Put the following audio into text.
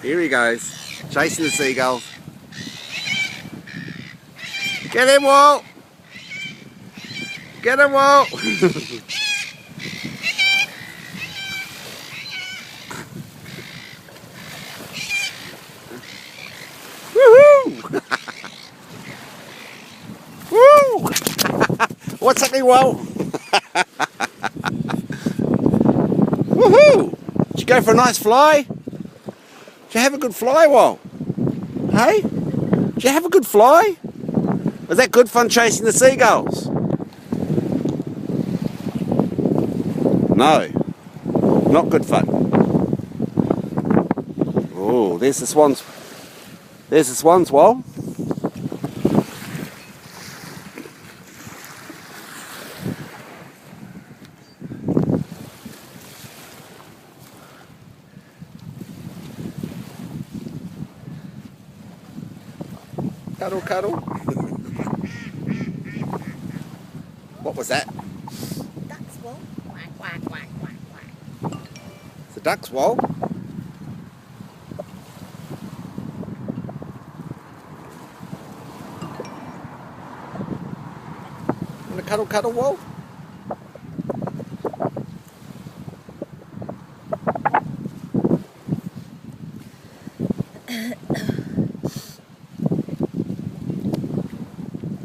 Here he goes, chasing the seagulls. Get him, Walt! Get him, Walt! Woohoo! Woo! What's happening, Walt? Woohoo! Did you go for a nice fly? Did you have a good fly, Walt? Hey? Did you have a good fly? Was that good fun chasing the seagulls? No. Not good fun. Oh, there's the swans. There's the swans, Walt. Cuddle, cuddle. What was that? Ducks, Wall. Quack, quack, quack, quack, quack. It's a duck's, Walt. Want to cuddle, cuddle, Walt?